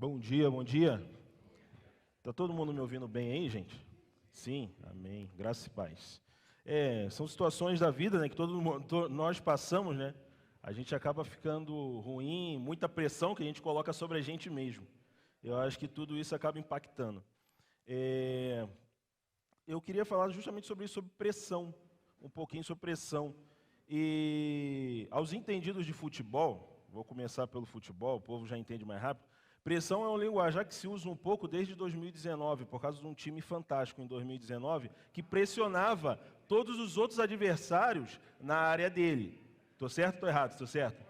Bom dia, bom dia. Tá todo mundo me ouvindo bem aí, gente? Sim, amém. Graça e paz. São situações da vida, né, que nós passamos, né? A gente acaba ficando ruim, muita pressão que a gente coloca sobre a gente mesmo. Eu acho que tudo isso acaba impactando. Eu queria falar justamente sobre isso, sobre pressão, um pouquinho sobre pressão. E aos entendidos de futebol, vou começar pelo futebol, o povo já entende mais rápido. Pressão é um linguajar que se usa um pouco desde 2019, por causa de um time fantástico em 2019, que pressionava todos os outros adversários na área dele. Estou certo ou estou errado? Estou certo?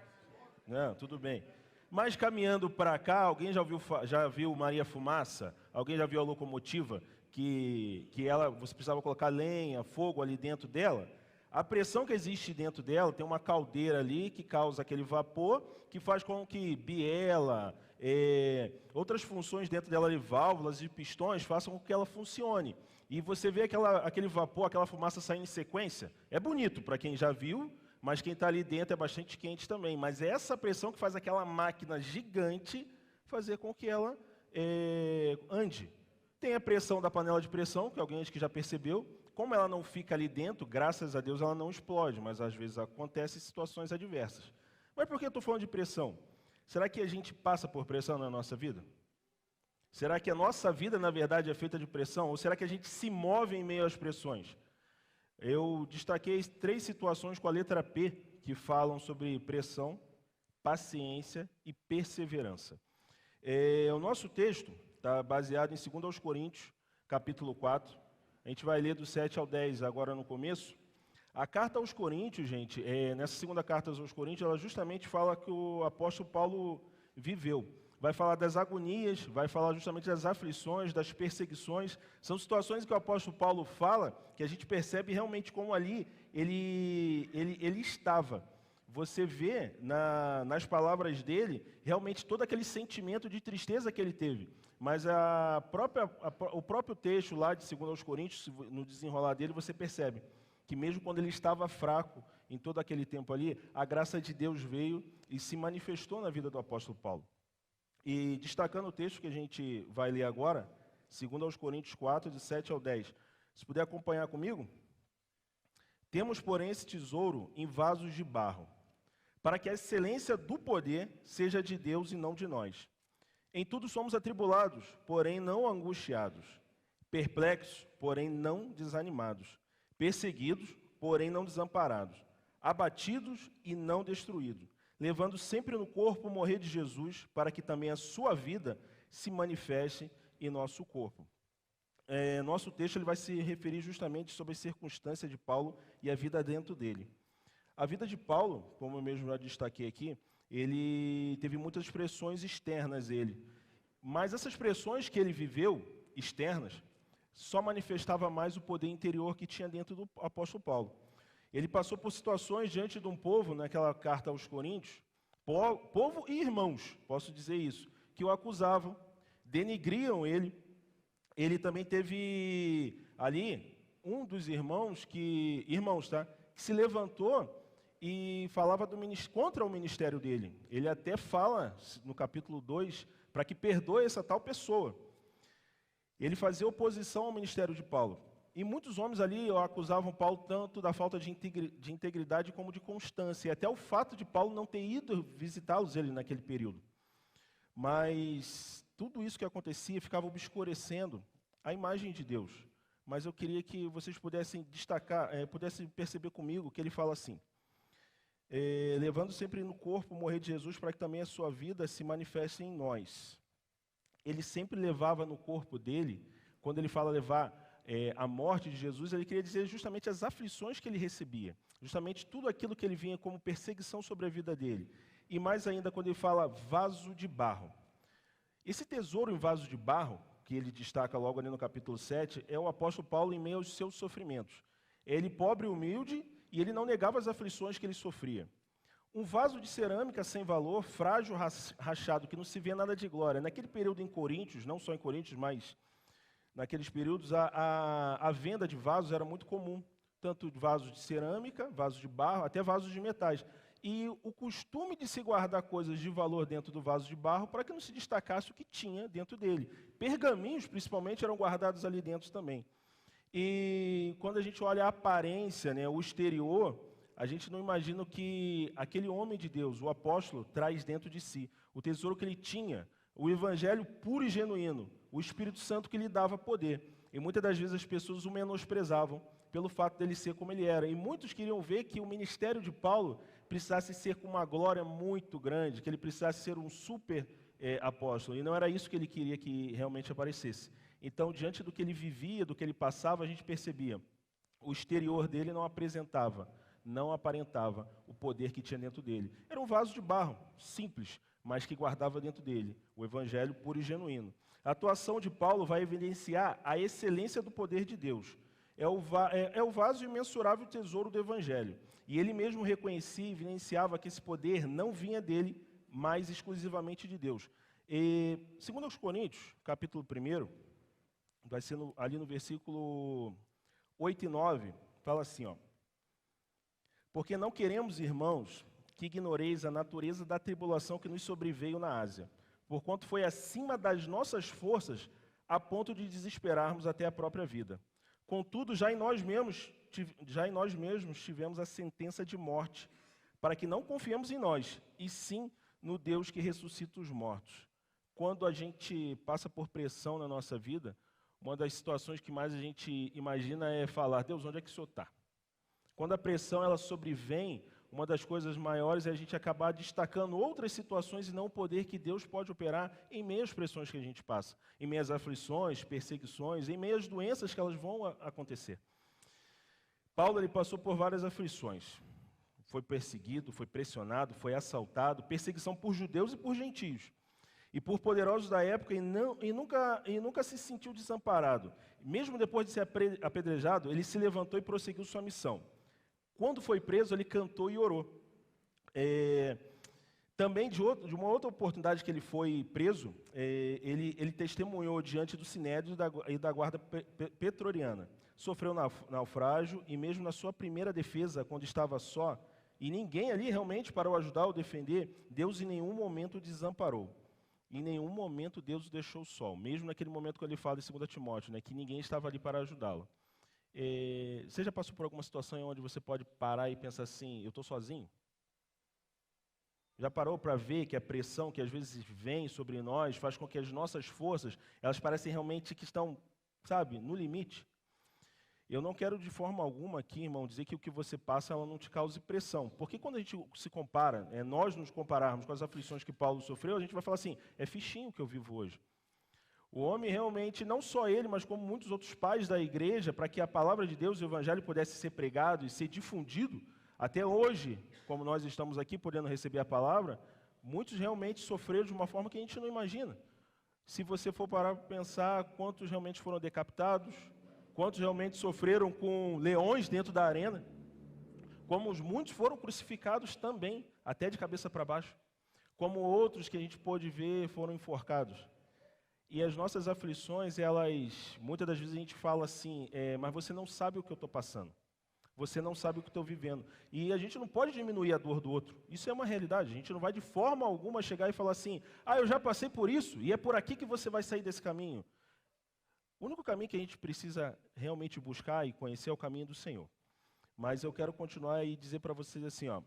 Não, tudo bem. Mas caminhando para cá, alguém já viu Maria Fumaça? Alguém já viu a locomotiva? Você precisava colocar lenha, fogo ali dentro dela? A pressão que existe dentro dela, tem uma caldeira ali que causa aquele vapor, que faz com que biela, outras funções dentro dela, ali, válvulas e pistões, façam com que ela funcione. E você vê aquele vapor, aquela fumaça saindo em sequência. É bonito para quem já viu, mas quem está ali dentro é bastante quente também. Mas é essa pressão que faz aquela máquina gigante fazer com que ela ande. Tem a pressão da panela de pressão, que alguém acho que já percebeu. Como ela não fica ali dentro, graças a Deus ela não explode, mas às vezes acontecem situações adversas. Mas por que eu estou falando de pressão? Será que a gente passa por pressão na nossa vida? Será que a nossa vida, na verdade, é feita de pressão? Ou será que a gente se move em meio às pressões? Eu destaquei 3 situações com a letra P, que falam sobre pressão, paciência e perseverança. O nosso texto está baseado em 2 Coríntios, capítulo 4. A gente vai ler do 7 ao 10 agora no começo. A carta aos Coríntios, gente, nessa segunda carta aos Coríntios, ela justamente fala que o apóstolo Paulo viveu. Vai falar das agonias, vai falar justamente das aflições, das perseguições. São situações que o apóstolo Paulo fala que a gente percebe realmente como ali ele estava. Você vê nas palavras dele realmente todo aquele sentimento de tristeza que ele teve. Mas o próprio texto lá de 2 Coríntios, no desenrolar dele, você percebe que mesmo quando ele estava fraco em todo aquele tempo ali, a graça de Deus veio e se manifestou na vida do apóstolo Paulo. E destacando o texto que a gente vai ler agora, 2 Coríntios 4, de 7 ao 10. Se puder acompanhar comigo. Temos, porém, esse tesouro em vasos de barro, para que a excelência do poder seja de Deus e não de nós. Em tudo somos atribulados, porém não angustiados, perplexos, porém não desanimados, perseguidos, porém não desamparados, abatidos e não destruídos, levando sempre no corpo o morrer de Jesus, para que também a sua vida se manifeste em nosso corpo. Nosso texto ele vai se referir justamente sobre as circunstâncias de Paulo e a vida dentro dele. A vida de Paulo, como eu mesmo já destaquei aqui, ele teve muitas pressões externas, mas essas pressões que ele viveu, externas, só manifestava mais o poder interior que tinha dentro do apóstolo Paulo. Ele passou por situações diante de um povo, naquela carta aos Coríntios, povo e irmãos, posso dizer isso, que o acusavam, denigriam ele. Ele também teve ali um dos irmãos que se levantou e falava contra o ministério dele. Ele até fala, no capítulo 2, para que perdoe essa tal pessoa. Ele fazia oposição ao ministério de Paulo. E muitos homens ali acusavam Paulo tanto da falta de integridade como de constância. E até o fato de Paulo não ter ido visitá-los naquele período. Mas tudo isso que acontecia ficava obscurecendo a imagem de Deus. Mas eu queria que vocês pudessem destacar, pudessem perceber comigo que ele fala assim: levando sempre no corpo o morrer de Jesus, para que também a sua vida se manifeste em nós. Ele sempre levava no corpo dele, quando ele fala levar a morte de Jesus, ele queria dizer justamente as aflições que ele recebia, justamente tudo aquilo que ele vinha como perseguição sobre a vida dele. E mais ainda quando ele fala vaso de barro. Esse tesouro em vaso de barro, que ele destaca logo ali no capítulo 7, é o apóstolo Paulo em meio aos seus sofrimentos. Ele pobre e humilde, e ele não negava as aflições que ele sofria. Um vaso de cerâmica sem valor, frágil, rachado, que não se vê nada de glória. Naquele período em Coríntios, não só em Coríntios, mas naqueles períodos, a venda de vasos era muito comum. Tanto vasos de cerâmica, vasos de barro, até vasos de metais. e o costume de se guardar coisas de valor dentro do vaso de barro para que não se destacasse o que tinha dentro dele. Pergaminhos, principalmente, eram guardados ali dentro também. E quando a gente olha a aparência, né, o exterior, a gente não imagina o que aquele homem de Deus, o apóstolo, traz dentro de si. O tesouro que ele tinha, o evangelho puro e genuíno, o Espírito Santo que lhe dava poder. E muitas das vezes as pessoas o menosprezavam pelo fato dele ser como ele era. E muitos queriam ver que o ministério de Paulo precisasse ser com uma glória muito grande, que ele precisasse ser um super apóstolo. E não era isso que ele queria que realmente aparecesse. Então, diante do que ele vivia, do que ele passava, a gente percebia. O exterior dele não apresentava, não aparentava o poder que tinha dentro dele. Era um vaso de barro, simples, mas que guardava dentro dele o evangelho puro e genuíno. A atuação de Paulo vai evidenciar a excelência do poder de Deus. É o vaso imensurável tesouro do evangelho. E ele mesmo reconhecia e evidenciava que esse poder não vinha dele, mas exclusivamente de Deus. E, segundo aos Coríntios, capítulo 1, vai ser ali no versículo 8 e 9, fala assim, ó. Porque não queremos, irmãos, que ignoreis a natureza da tribulação que nos sobreveio na Ásia, porquanto foi acima das nossas forças, a ponto de desesperarmos até a própria vida. Contudo, já em nós mesmos tivemos a sentença de morte, para que não confiemos em nós, e sim no Deus que ressuscita os mortos. Quando a gente passa por pressão na nossa vida, uma das situações que mais a gente imagina é falar, Deus, onde é que o Senhor está? Quando a pressão ela sobrevém, uma das coisas maiores é a gente acabar destacando outras situações e não o poder que Deus pode operar em meio às pressões que a gente passa, em meio às aflições, perseguições, em meio às doenças que elas vão acontecer. Paulo ele passou por várias aflições. Foi perseguido, foi pressionado, foi assaltado, perseguição por judeus e por gentios. E por poderosos da época, e nunca se sentiu desamparado. Mesmo depois de ser apedrejado, ele se levantou e prosseguiu sua missão. Quando foi preso, ele cantou e orou. Também, de uma outra oportunidade que ele foi preso, ele testemunhou diante do Sinédrio e da guarda pretoriana. Sofreu naufrágio e mesmo na sua primeira defesa, quando estava só, e ninguém ali realmente para o ajudar ou defender, Deus em nenhum momento o desamparou. Em nenhum momento Deus o deixou só. Mesmo naquele momento que ele fala em 2 Timóteo, né, que ninguém estava ali para ajudá-lo. Você já passou por alguma situação onde você pode parar e pensar assim, eu estou sozinho? Já parou para ver que a pressão que às vezes vem sobre nós faz com que as nossas forças, elas parecem realmente que estão, sabe, no limite? Eu não quero de forma alguma aqui, irmão, dizer que o que você passa ela não te cause pressão. Porque quando a gente se compara, nós nos compararmos com as aflições que Paulo sofreu, a gente vai falar assim, é fichinho que eu vivo hoje. O homem realmente, não só ele, mas como muitos outros pais da igreja, para que a palavra de Deus e o evangelho pudesse ser pregado e ser difundido, até hoje, como nós estamos aqui podendo receber a palavra, muitos realmente sofreram de uma forma que a gente não imagina. Se você for parar para pensar quantos realmente foram decapitados, quantos realmente sofreram com leões dentro da arena, como muitos foram crucificados também, até de cabeça para baixo, como outros que a gente pôde ver foram enforcados. E as nossas aflições, elas, muitas das vezes a gente fala assim, mas você não sabe o que eu estou passando. Você não sabe o que eu estou vivendo. E a gente não pode diminuir a dor do outro. Isso é uma realidade. A gente não vai de forma alguma chegar e falar assim, eu já passei por isso, e é por aqui que você vai sair desse caminho. O único caminho que a gente precisa realmente buscar e conhecer é o caminho do Senhor. Mas eu quero continuar e dizer para vocês assim, ó,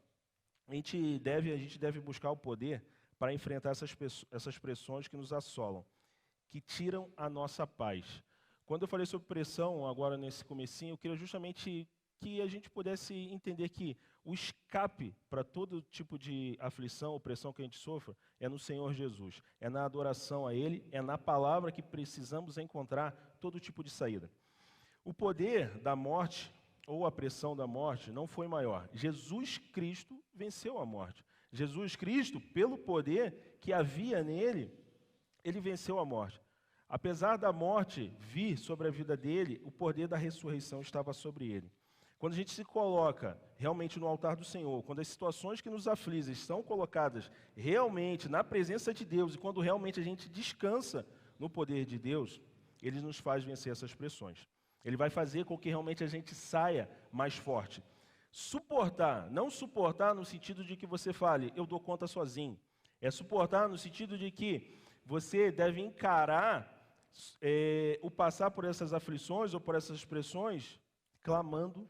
a gente deve buscar o poder para enfrentar essas pressões que nos assolam, que tiram a nossa paz. Quando eu falei sobre pressão, agora nesse comecinho, eu queria justamente que a gente pudesse entender que o escape para todo tipo de aflição ou pressão que a gente sofra é no Senhor Jesus. É na adoração a Ele, é na palavra que precisamos encontrar todo tipo de saída. O poder da morte ou a pressão da morte não foi maior. Jesus Cristo venceu a morte. Jesus Cristo, pelo poder que havia nele, ele venceu a morte. Apesar da morte vir sobre a vida dele, o poder da ressurreição estava sobre ele. Quando a gente se coloca realmente no altar do Senhor, quando as situações que nos afligem são colocadas realmente na presença de Deus, e quando realmente a gente descansa no poder de Deus, Ele nos faz vencer essas pressões. Ele vai fazer com que realmente a gente saia mais forte. Suportar, não suportar no sentido de que você fale, eu dou conta sozinho. É suportar no sentido de que você deve encarar o passar por essas aflições ou por essas pressões, clamando,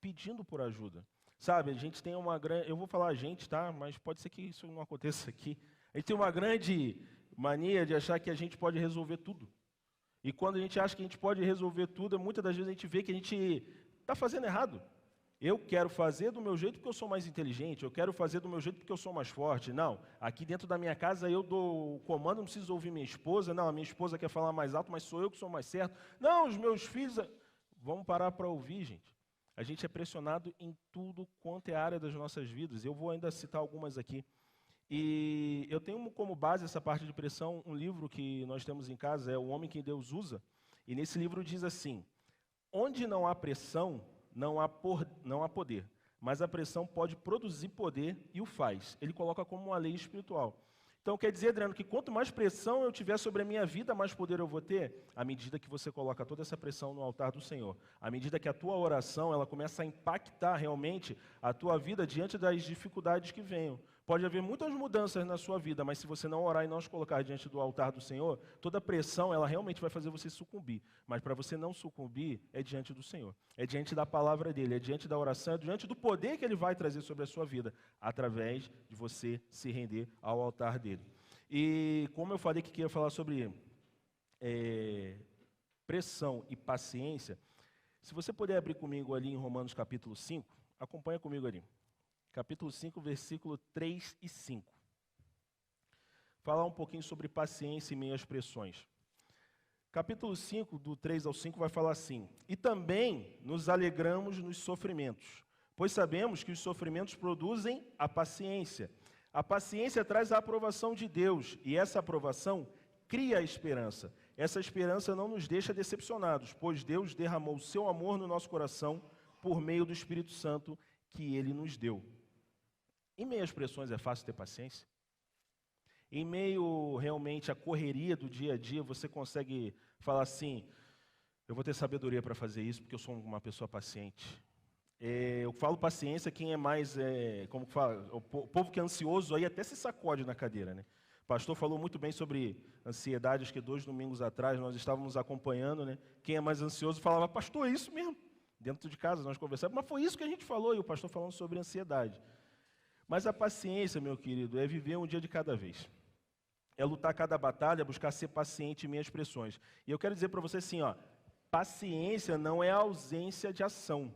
pedindo por ajuda. Sabe, a gente tem uma grande... Eu vou falar a gente, tá? Mas pode ser que isso não aconteça aqui. A gente tem uma grande mania de achar que a gente pode resolver tudo. E quando a gente acha que a gente pode resolver tudo, muitas das vezes a gente vê que a gente está fazendo errado. Eu quero fazer do meu jeito porque eu sou mais inteligente, eu quero fazer do meu jeito porque eu sou mais forte. Não, aqui dentro da minha casa eu dou o comando, não preciso ouvir minha esposa. Não, a minha esposa quer falar mais alto, mas sou eu que sou mais certo. Não, os meus filhos... Vamos parar para ouvir, gente. A gente é pressionado em tudo quanto é área das nossas vidas. Eu vou ainda citar algumas aqui. E eu tenho como base essa parte de pressão, um livro que nós temos em casa, é O Homem que Deus Usa. E nesse livro diz assim, onde não há pressão, não há poder, mas a pressão pode produzir poder e o faz. Ele coloca como uma lei espiritual. Então, quer dizer, Adriano, que quanto mais pressão eu tiver sobre a minha vida, mais poder eu vou ter, à medida que você coloca toda essa pressão no altar do Senhor. À medida que a tua oração, ela começa a impactar realmente a tua vida diante das dificuldades que venham. Pode haver muitas mudanças na sua vida, mas se você não orar e não as colocar diante do altar do Senhor, toda pressão, ela realmente vai fazer você sucumbir. Mas para você não sucumbir, é diante do Senhor. É diante da palavra dEle, é diante da oração, é diante do poder que Ele vai trazer sobre a sua vida, através de você se render ao altar dEle. E como eu falei que queria falar sobre pressão e paciência, se você puder abrir comigo ali em Romanos capítulo 5, acompanha comigo ali. Capítulo 5, versículo 3 e 5. Falar um pouquinho sobre paciência em meio às pressões. Capítulo 5, do 3 ao 5, vai falar assim: e também nos alegramos nos sofrimentos, pois sabemos que os sofrimentos produzem a paciência. A paciência traz a aprovação de Deus, e essa aprovação cria a esperança. Essa esperança não nos deixa decepcionados, pois Deus derramou o seu amor no nosso coração por meio do Espírito Santo que Ele nos deu. Em meio às pressões é fácil ter paciência? Em meio realmente à correria do dia a dia, você consegue falar assim, eu vou ter sabedoria para fazer isso porque eu sou uma pessoa paciente. Eu falo paciência, quem é mais, como fala, o povo que é ansioso aí até se sacode na cadeira, né? O pastor falou muito bem sobre ansiedade, acho que 2 domingos atrás nós estávamos acompanhando, né? Quem é mais ansioso falava, pastor, é isso mesmo. Dentro de casa nós conversávamos, mas foi isso que a gente falou, e o pastor falando sobre ansiedade. Mas a paciência, meu querido, é viver um dia de cada vez. É lutar cada batalha, buscar ser paciente em minhas pressões. E eu quero dizer para você assim, ó, paciência não é ausência de ação.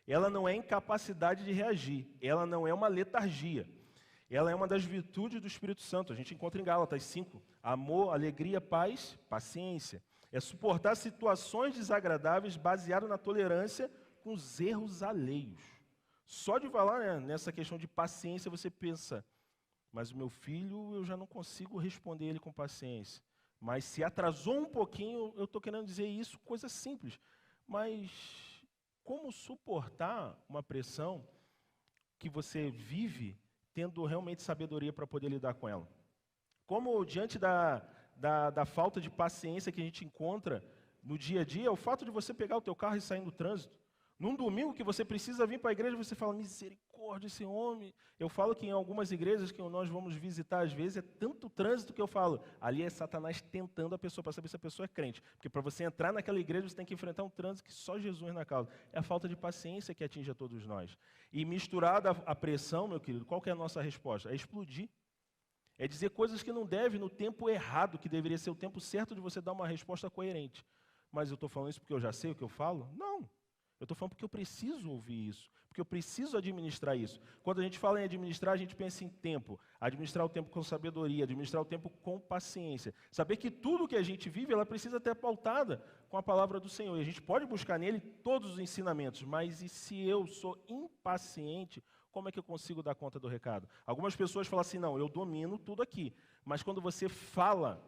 Ela não é incapacidade de reagir. Ela não é uma letargia. Ela é uma das virtudes do Espírito Santo. A gente encontra em Gálatas 5. Amor, alegria, paz, paciência. É suportar situações desagradáveis baseado na tolerância com os erros alheios. Só de falar, né, nessa questão de paciência, você pensa, mas o meu filho, eu já não consigo responder ele com paciência. Mas se atrasou um pouquinho, eu estou querendo dizer isso, coisa simples. Mas como suportar uma pressão que você vive tendo realmente sabedoria para poder lidar com ela? Como diante da falta de paciência que a gente encontra no dia a dia, o fato de você pegar o teu carro e sair no trânsito, num domingo que você precisa vir para a igreja, você fala, misericórdia, esse homem. Eu falo que em algumas igrejas que nós vamos visitar, às vezes, é tanto trânsito que eu falo, ali é Satanás tentando a pessoa para saber se a pessoa é crente. Porque para você entrar naquela igreja, você tem que enfrentar um trânsito que só Jesus na causa. É a falta de paciência que atinge a todos nós. E misturada à pressão, meu querido, qual que é a nossa resposta? É explodir. É dizer coisas que não deve no tempo errado, que deveria ser o tempo certo de você dar uma resposta coerente. Mas eu estou falando isso porque eu já sei o que eu falo? Não. Eu estou falando porque eu preciso ouvir isso, porque eu preciso administrar isso. Quando a gente fala em administrar, a gente pensa em tempo. Administrar o tempo com sabedoria, administrar o tempo com paciência. Saber que tudo que a gente vive, ela precisa ter pautada com a palavra do Senhor. E a gente pode buscar nele todos os ensinamentos, mas e se eu sou impaciente, como é que eu consigo dar conta do recado? Algumas pessoas falam assim, não, eu domino tudo aqui. Mas quando você fala,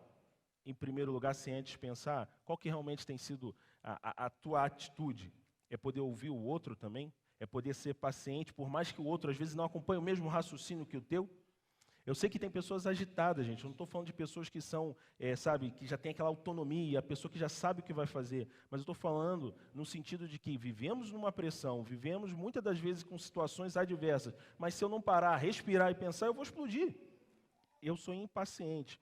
em primeiro lugar, sem antes pensar, qual que realmente tem sido a tua atitude? É poder ouvir o outro também, é poder ser paciente, por mais que o outro às vezes não acompanhe o mesmo raciocínio que o teu. Eu sei que tem pessoas agitadas, gente. Eu não estou falando de pessoas que são, sabe, que já tem aquela autonomia, a pessoa que já sabe o que vai fazer. Mas eu estou falando no sentido de que vivemos numa pressão, vivemos muitas das vezes com situações adversas. Mas se eu não parar, respirar e pensar, eu vou explodir. Eu sou impaciente.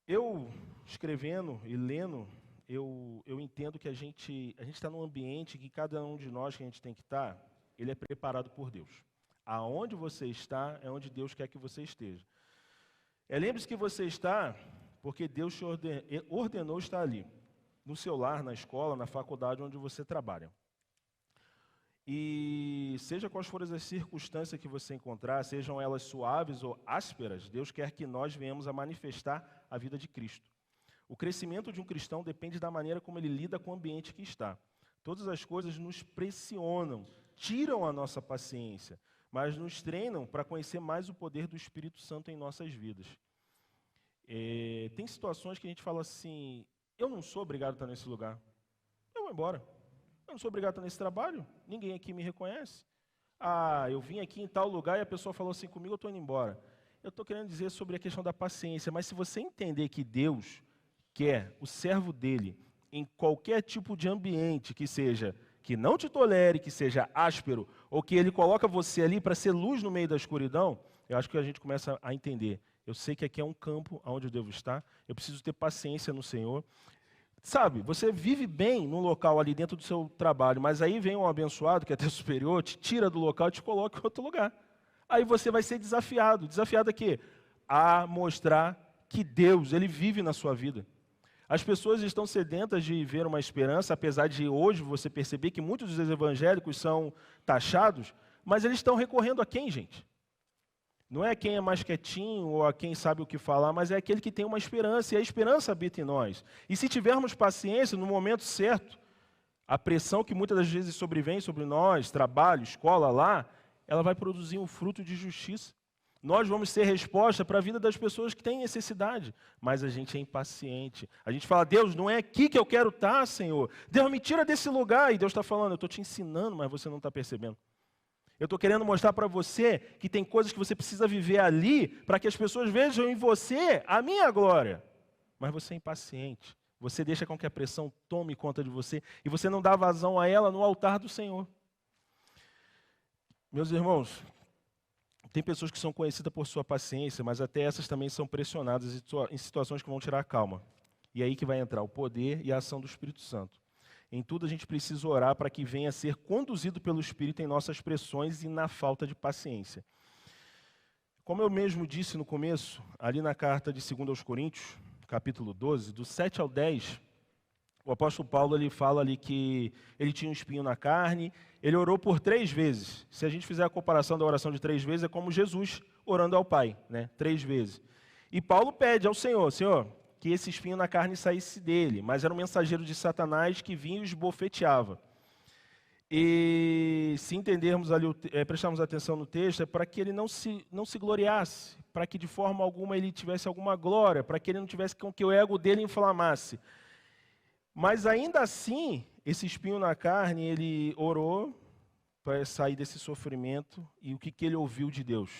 Eu, escrevendo e lendo, eu entendo que a gente está num ambiente que cada um de nós que a gente tem que estar, ele é preparado por Deus. Aonde você está é onde Deus quer que você esteja. Lembre-se que você está porque Deus te ordenou estar ali, no seu lar, na escola, na faculdade onde você trabalha. E seja quais forem as circunstâncias que você encontrar, sejam elas suaves ou ásperas, Deus quer que nós venhamos a manifestar a vida de Cristo. O crescimento de um cristão depende da maneira como ele lida com o ambiente que está. Todas as coisas nos pressionam, tiram a nossa paciência, mas nos treinam para conhecer mais o poder do Espírito Santo em nossas vidas. Tem situações que a gente fala assim, eu não sou obrigado a estar nesse lugar, eu vou embora. Eu não sou obrigado a estar nesse trabalho, ninguém aqui me reconhece. Eu vim aqui em tal lugar e a pessoa falou assim comigo, eu estou indo embora. Eu estou querendo dizer sobre a questão da paciência, mas se você entender que Deus quer o servo dele em qualquer tipo de ambiente que não te tolere, que seja áspero, ou que ele coloca você ali para ser luz no meio da escuridão, eu acho que a gente começa a entender. Eu sei que aqui é um campo onde eu devo estar, eu preciso ter paciência no Senhor. Sabe, você vive bem num local ali dentro do seu trabalho, mas aí vem um abençoado, que é teu superior, te tira do local e te coloca em outro lugar. Aí você vai ser desafiado. Desafiado a quê? A mostrar que Deus, Ele vive na sua vida. As pessoas estão sedentas de ver uma esperança, apesar de hoje você perceber que muitos dos evangélicos são taxados, mas eles estão recorrendo a quem, gente? Não é quem é mais quietinho ou a quem sabe o que falar, mas é aquele que tem uma esperança, e a esperança habita em nós. E se tivermos paciência, no momento certo, a pressão que muitas das vezes sobrevém sobre nós, trabalho, escola, lá, ela vai produzir um fruto de justiça. Nós vamos ser resposta para a vida das pessoas que têm necessidade, mas a gente é impaciente. A gente fala, Deus, não é aqui que eu quero estar, Senhor. Deus, me tira desse lugar. E Deus está falando, eu estou te ensinando, mas você não está percebendo. Eu estou querendo mostrar para você que tem coisas que você precisa viver ali para que as pessoas vejam em você a minha glória. Mas você é impaciente. Você deixa com que a pressão tome conta de você e você não dá vazão a ela no altar do Senhor. Meus irmãos, tem pessoas que são conhecidas por sua paciência, mas até essas também são pressionadas em situações que vão tirar a calma. E aí que vai entrar o poder e a ação do Espírito Santo. Em tudo a gente precisa orar para que venha a ser conduzido pelo Espírito em nossas pressões e na falta de paciência. Como eu mesmo disse no começo, ali na carta de 2 aos Coríntios, capítulo 12, do 7 ao 10, o apóstolo Paulo ele fala ali que ele tinha um espinho na carne, ele orou por 3 vezes. Se a gente fizer a comparação da oração de 3 vezes, é como Jesus orando ao Pai, né? 3 vezes. E Paulo pede ao Senhor, Senhor, que esse espinho na carne saísse dele, mas era um mensageiro de Satanás que vinha e os esbofeteava. E se entendermos ali, prestarmos atenção no texto, é para que ele não se gloriasse, para que de forma alguma ele tivesse alguma glória, para que ele não tivesse com que o ego dele inflamasse. Mas ainda assim, esse espinho na carne, ele orou para sair desse sofrimento, e o que ele ouviu de Deus?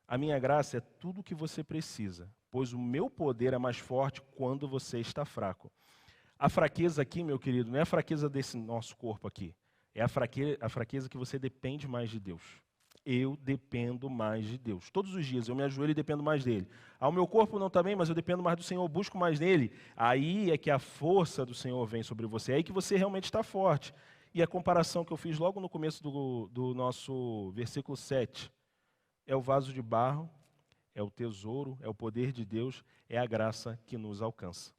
A minha graça é tudo o que você precisa, pois o meu poder é mais forte quando você está fraco. A fraqueza aqui, meu querido, não é a fraqueza desse nosso corpo aqui. É a fraqueza que você depende mais de Deus. Eu dependo mais de Deus. Todos os dias eu me ajoelho e dependo mais dele. O meu corpo não está bem, mas eu dependo mais do Senhor, eu busco mais nele. Aí é que a força do Senhor vem sobre você. É aí que você realmente está forte. E a comparação que eu fiz logo no começo do nosso versículo 7. É o vaso de barro, é o tesouro, é o poder de Deus, é a graça que nos alcança.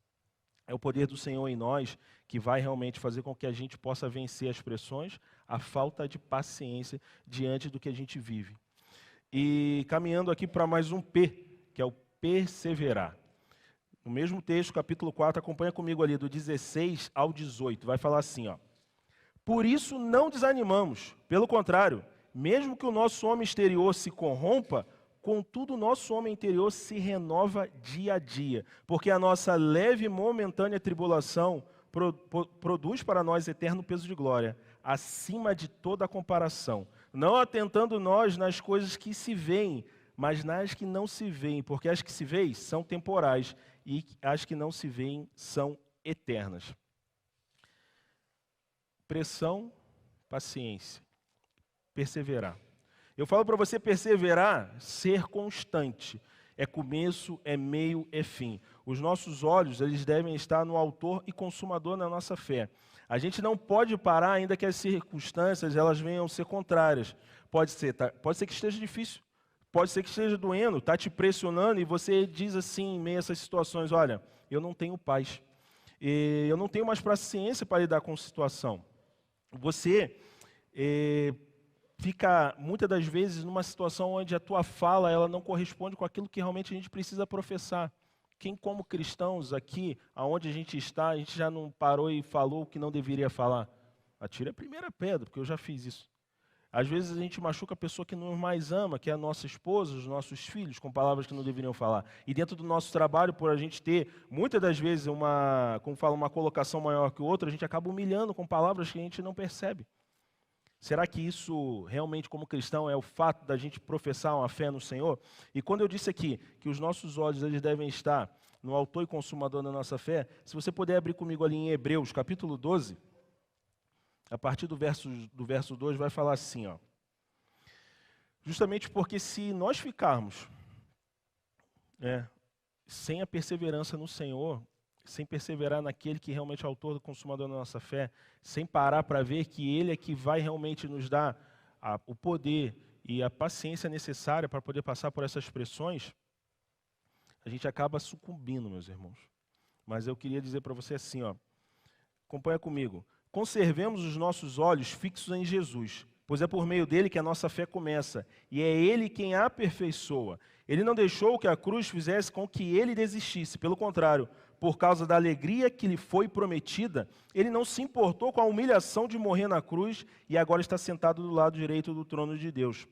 É o poder do Senhor em nós que vai realmente fazer com que a gente possa vencer as pressões, a falta de paciência diante do que a gente vive. E caminhando aqui para mais um P, que é o perseverar. No mesmo texto, capítulo 4, acompanha comigo ali do 16 ao 18, vai falar assim, ó. Por isso não desanimamos, pelo contrário, mesmo que o nosso homem exterior se corrompa, contudo, o nosso homem interior se renova dia a dia, porque a nossa leve e momentânea tribulação produz para nós eterno peso de glória, acima de toda comparação, não atentando nós nas coisas que se veem, mas nas que não se veem, porque as que se veem são temporais e as que não se veem são eternas. Pressão, paciência, perseverar. Eu falo para você perseverar, ser constante. É começo, é meio, é fim. Os nossos olhos, eles devem estar no autor e consumador da nossa fé. A gente não pode parar ainda que as circunstâncias elas venham ser contrárias. Pode ser que esteja difícil, pode ser que esteja doendo, está te pressionando e você diz assim em meio a essas situações, olha, eu não tenho paz, eu não tenho mais paciência para lidar com a situação. Você fica, muitas das vezes, numa situação onde a tua fala ela não corresponde com aquilo que realmente a gente precisa professar. Quem, como cristãos aqui, aonde a gente está, a gente já não parou e falou o que não deveria falar? Atire a primeira pedra, porque eu já fiz isso. Às vezes a gente machuca a pessoa que nos mais ama, que é a nossa esposa, os nossos filhos, com palavras que não deveriam falar. E dentro do nosso trabalho, por a gente ter, muitas das vezes, uma colocação maior que outra, a gente acaba humilhando com palavras que a gente não percebe. Será que isso realmente, como cristão, é o fato da gente professar uma fé no Senhor? E quando eu disse aqui que os nossos olhos eles devem estar no autor e consumador da nossa fé, se você puder abrir comigo ali em Hebreus, capítulo 12, a partir do verso 2, vai falar assim, ó. Justamente porque se nós ficarmos sem a perseverança no Senhor, sem perseverar naquele que realmente é o autor do consumador da nossa fé, sem parar para ver que Ele é que vai realmente nos dar o poder e a paciência necessária para poder passar por essas pressões, a gente acaba sucumbindo, meus irmãos. Mas eu queria dizer para você assim, ó, acompanha comigo. Conservemos os nossos olhos fixos em Jesus, pois é por meio dele que a nossa fé começa, e é ele quem a aperfeiçoa. Ele não deixou que a cruz fizesse com que ele desistisse, pelo contrário, por causa da alegria que lhe foi prometida, ele não se importou com a humilhação de morrer na cruz e agora está sentado do lado direito do trono de Deus.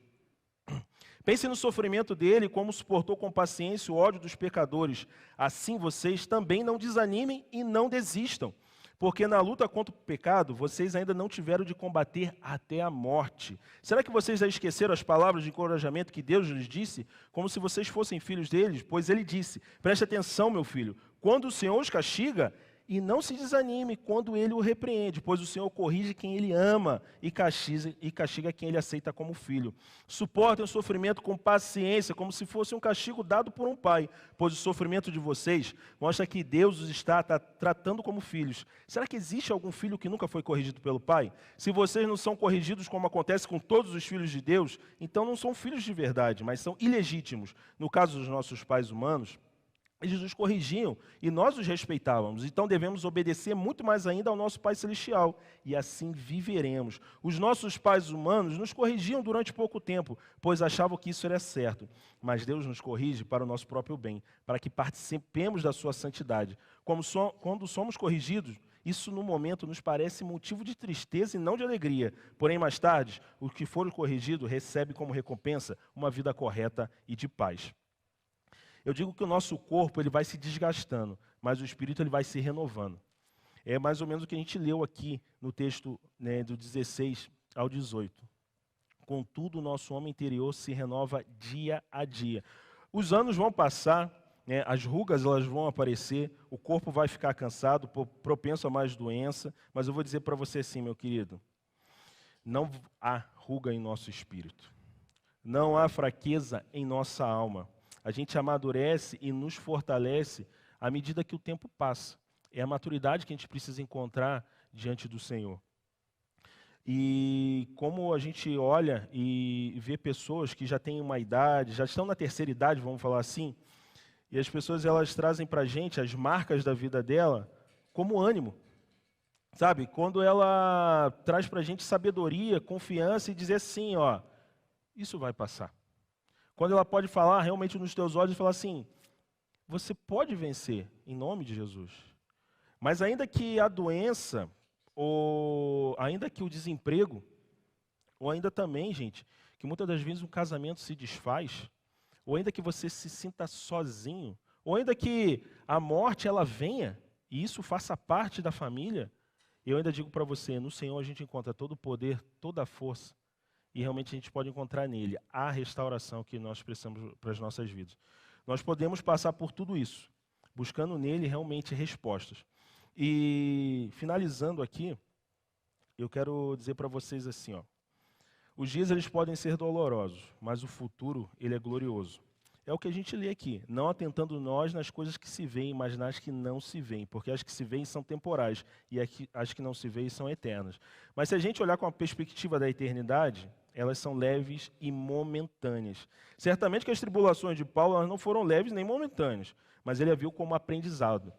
Pense no sofrimento dele, como suportou com paciência o ódio dos pecadores. Assim vocês também não desanimem e não desistam, porque na luta contra o pecado, vocês ainda não tiveram de combater até a morte. Será que vocês já esqueceram as palavras de encorajamento que Deus lhes disse, como se vocês fossem filhos deles? Pois ele disse, preste atenção, meu filho, quando o Senhor os castiga, e não se desanime quando ele o repreende, pois o Senhor corrige quem ele ama e castiga quem ele aceita como filho. Suportem o sofrimento com paciência, como se fosse um castigo dado por um pai, pois o sofrimento de vocês mostra que Deus os está tratando como filhos. Será que existe algum filho que nunca foi corrigido pelo pai? Se vocês não são corrigidos como acontece com todos os filhos de Deus, então não são filhos de verdade, mas são ilegítimos. No caso dos nossos pais humanos, eles nos corrigiam e nós os respeitávamos. Então devemos obedecer muito mais ainda ao nosso Pai Celestial. E assim viveremos. Os nossos pais humanos nos corrigiam durante pouco tempo, pois achavam que isso era certo. Mas Deus nos corrige para o nosso próprio bem, para que participemos da sua santidade. Quando somos corrigidos, isso no momento nos parece motivo de tristeza e não de alegria. Porém, mais tarde, o que for corrigido recebe como recompensa uma vida correta e de paz. Eu digo que o nosso corpo ele vai se desgastando, mas o espírito ele vai se renovando. É mais ou menos o que a gente leu aqui no texto do 16 ao 18. Contudo, o nosso homem interior se renova dia a dia. Os anos vão passar, as rugas elas vão aparecer, o corpo vai ficar cansado, propenso a mais doença, mas eu vou dizer para você assim, meu querido, não há ruga em nosso espírito, não há fraqueza em nossa alma. A gente amadurece e nos fortalece à medida que o tempo passa. É a maturidade que a gente precisa encontrar diante do Senhor. E como a gente olha e vê pessoas que já têm uma idade, já estão na terceira idade, vamos falar assim, e as pessoas elas trazem para a gente as marcas da vida dela como ânimo. Sabe? Quando ela traz para a gente sabedoria, confiança e dizer assim, ó, isso vai passar. Quando ela pode falar realmente nos teus olhos e falar assim, você pode vencer em nome de Jesus. Mas ainda que a doença, ou ainda que o desemprego, ou ainda também, gente, que muitas das vezes um casamento se desfaz, ou ainda que você se sinta sozinho, ou ainda que a morte ela venha, e isso faça parte da família, eu ainda digo para você, no Senhor a gente encontra todo o poder, toda a força, e realmente a gente pode encontrar nele a restauração que nós precisamos para as nossas vidas. Nós podemos passar por tudo isso, buscando nele realmente respostas. E finalizando aqui, eu quero dizer para vocês assim, ó, os dias eles podem ser dolorosos, mas o futuro ele é glorioso. É o que a gente lê aqui, não atentando nós nas coisas que se veem, mas nas que não se veem, porque as que se veem são temporais e as que não se veem são eternas. Mas se a gente olhar com a perspectiva da eternidade, elas são leves e momentâneas. Certamente que as tribulações de Paulo elas não foram leves nem momentâneas, mas ele a viu como aprendizado.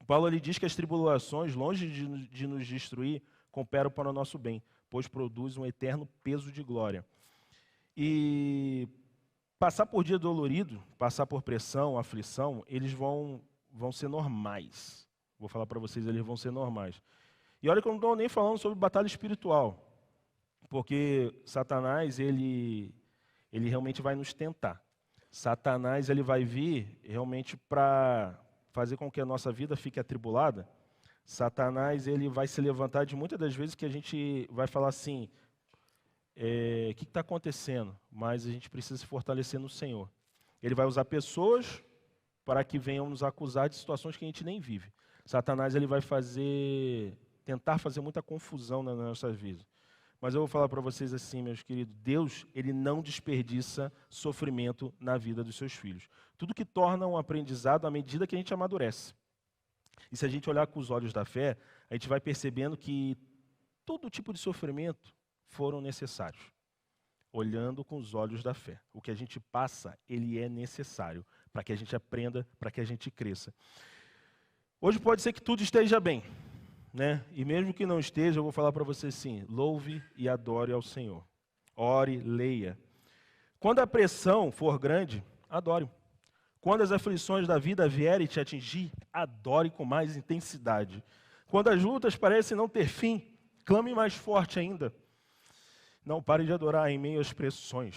Paulo ele diz que as tribulações, longe de nos destruir, cooperam para o nosso bem, pois produzem um eterno peso de glória. E passar por dia dolorido, passar por pressão, aflição, eles vão ser normais. Vou falar para vocês, eles vão ser normais. E olha que eu não estou nem falando sobre batalha espiritual, porque Satanás, ele realmente vai nos tentar. Satanás, ele vai vir realmente para fazer com que a nossa vida fique atribulada. Satanás, ele vai se levantar de muitas das vezes que a gente vai falar assim, o que está acontecendo? Mas a gente precisa se fortalecer no Senhor. Ele vai usar pessoas para que venham nos acusar de situações que a gente nem vive. Satanás ele vai tentar fazer muita confusão nas nossas vidas. Mas eu vou falar para vocês assim, meus queridos, Deus ele não desperdiça sofrimento na vida dos seus filhos. Tudo que torna um aprendizado à medida que a gente amadurece. E se a gente olhar com os olhos da fé, a gente vai percebendo que todo tipo de sofrimento foram necessários, olhando com os olhos da fé. O que a gente passa, ele é necessário para que a gente aprenda, para que a gente cresça. Hoje pode ser que tudo esteja bem, né? E mesmo que não esteja, eu vou falar para você assim, louve e adore ao Senhor. Ore, leia. Quando a pressão for grande, adore. Quando as aflições da vida vierem te atingir, adore com mais intensidade. Quando as lutas parecem não ter fim, clame mais forte ainda. Não pare de adorar em meio às pressões.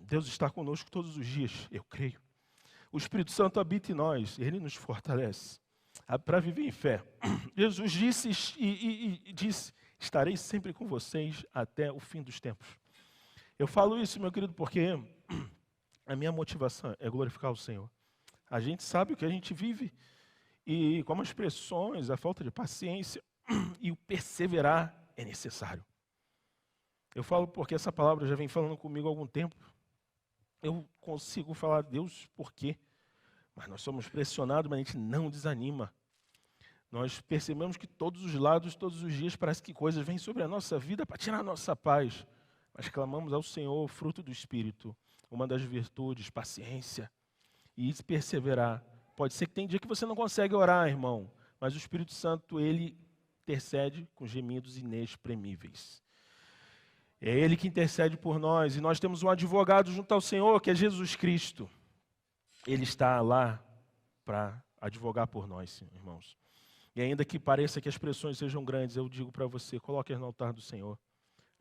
Deus está conosco todos os dias, eu creio. O Espírito Santo habita em nós, Ele nos fortalece para viver em fé. Jesus disse e disse, estarei sempre com vocês até o fim dos tempos. Eu falo isso, meu querido, porque a minha motivação é glorificar o Senhor. A gente sabe o que a gente vive e como as pressões, a falta de paciência e o perseverar é necessário. Eu falo porque essa palavra já vem falando comigo há algum tempo. Eu consigo falar, Deus, por quê? Mas nós somos pressionados, mas a gente não desanima. Nós percebemos que todos os lados, todos os dias, parece que coisas vêm sobre a nossa vida para tirar a nossa paz. Mas clamamos ao Senhor, fruto do Espírito, uma das virtudes, paciência e perseverar. Pode ser que tem dia que você não consegue orar, irmão, mas o Espírito Santo, ele intercede com gemidos inexprimíveis. É Ele que intercede por nós e nós temos um advogado junto ao Senhor, que é Jesus Cristo. Ele está lá para advogar por nós, irmãos. E ainda que pareça que as pressões sejam grandes, eu digo para você, coloque no altar do Senhor.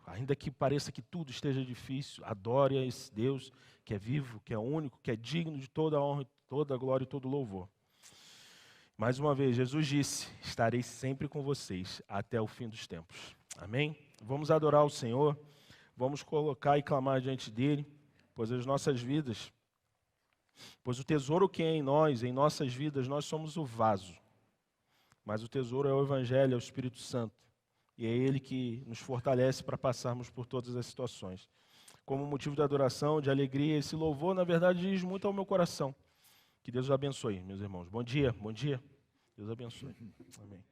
Ainda que pareça que tudo esteja difícil, adore a esse Deus que é vivo, que é único, que é digno de toda a honra, toda a glória e todo o louvor. Mais uma vez, Jesus disse, estarei sempre com vocês até o fim dos tempos. Amém? Vamos adorar o Senhor, vamos colocar e clamar diante dEle, pois as nossas vidas, pois o tesouro que é em nós, em nossas vidas, nós somos o vaso. Mas o tesouro é o Evangelho, é o Espírito Santo. E é Ele que nos fortalece para passarmos por todas as situações. Como motivo de adoração, de alegria, esse louvor, na verdade, diz muito ao meu coração. Que Deus os abençoe, meus irmãos. Bom dia, bom dia. Deus abençoe. Amém.